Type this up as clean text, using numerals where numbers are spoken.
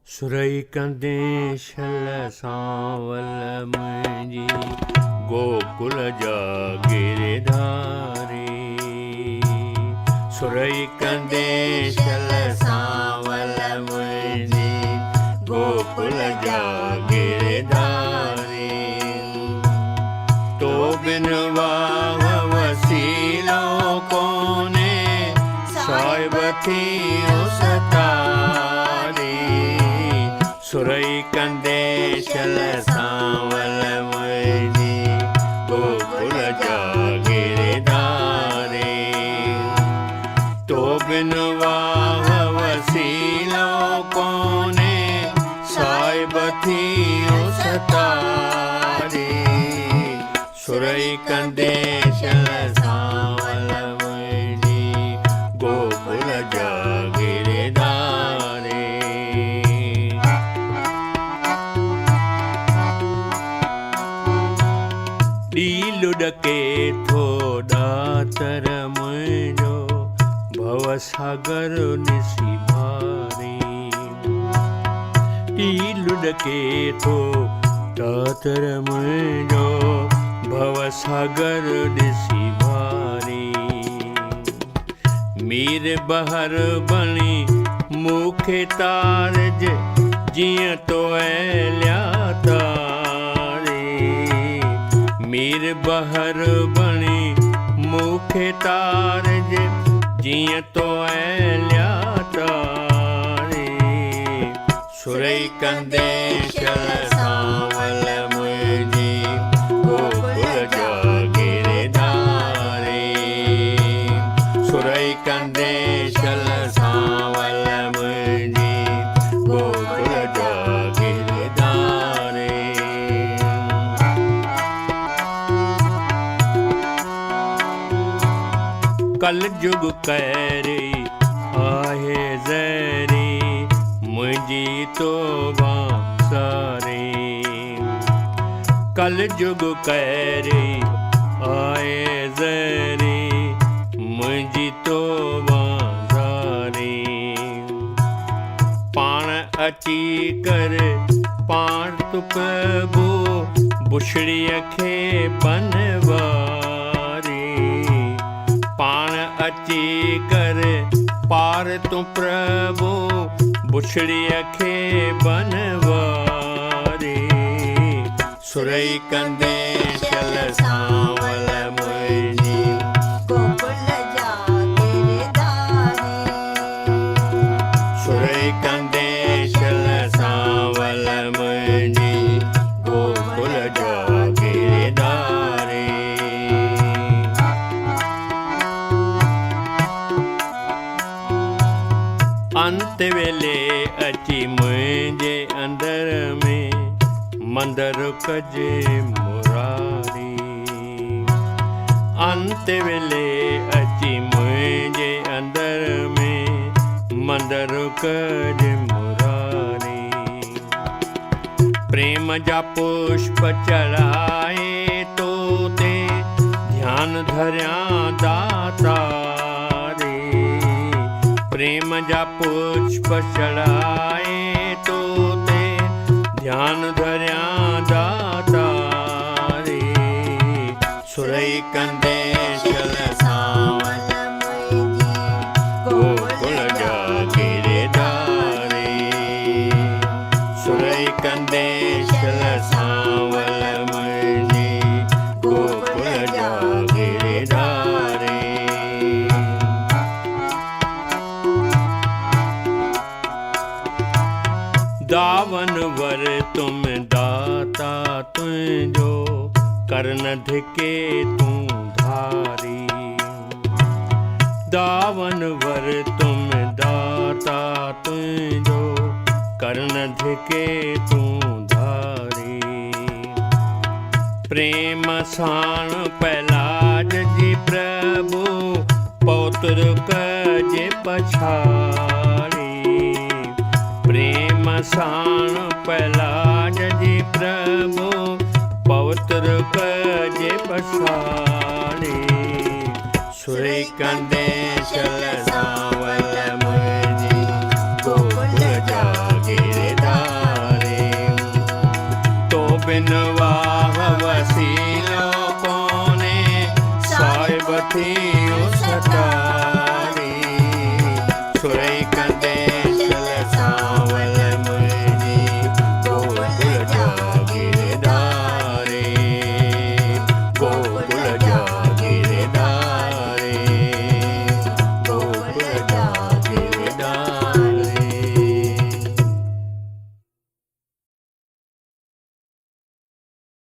सुरई कंदे शल सांवल मुंहिंजी गोकुल जा गिरधारी। सुरई कंदे शल सांवल मुंहिंजी गोकुल जा गिरधारी। तो बिन वाह वसीलो कोने साहिब थी उसतारी। सुरई कंदे शल सांवल मुंहिंजी गोकुल जा गिरधारी। तो बिन वाह वसीलो कोने साहिब थी उसतारी। सुरई कंदे शल सांवल मुंहिंजी गोकुल जा गिरधारी। लुॾके थो ॾातर मुंहिंजो भवसागर ॾिसी भारी। लुॾके थो ॾातर मुंहिंजो भवसागर ॾिसी भारी। मीर बहर बणी मूंखे तारज जीअं तो ऐलिया तारे। मीर बहर बणी मूंखे तारज जीअं तो ऐलिया तारे। सुरई कंदे शल सांवल मुंहिंजी गोकुल जा गिरधारी। सुरई कंदे शल सांवल मुंहिंजी गोकुल जा गिरधारी। कल जुग कैरी आहे ज़री मुंहिंजी तौबा सारी। कल जुग कैरी आहे ज़री मुंहिंजी तौबा सारी। पाण अची कर पाण तु प्रभु बुछड़ीअ खे बनवारी। पाण अची कर पार तू प्रभु बुछड़ीअ खे बनवारी। सुरई कंदे शल सांवल मुंहिंजी गोकुल जा गिरधारी। सुरई कंदे शल सांवल मुंहिंजी गोकुल जा गिरधारी। अंत वेले अची मुंहिंजे अंदर में मंदर कजे मुरारी। अंत वेले अची मुंहिंजे अंदर में मंदर कजे मुरारी। प्रेम जा पुष्प चढ़ाए तो ते ध्यान धरिया दातारे। प्रेम जा पुष्प चढ़ाए तो ते ध्यान धरिया दातारे। सुरई कंदे शल सांवल मुंहिंजी गोकुल जा गिरधारी। सुरई कंदे शल सांवल मुंहिंजी गोकुल जा गिरधारी। दावन वर तुम दाता तुझो करन धिके तू धारी। दावन वर तुम दाता तुझो करन धिके तू धारी। प्रेम साण पहलाज जी प्रभु पौत्र कजे पछाड़ी। प्रेम साण पहलाज जी प्रभु पौत्र कजे पछाड़ी। सुरई कंदे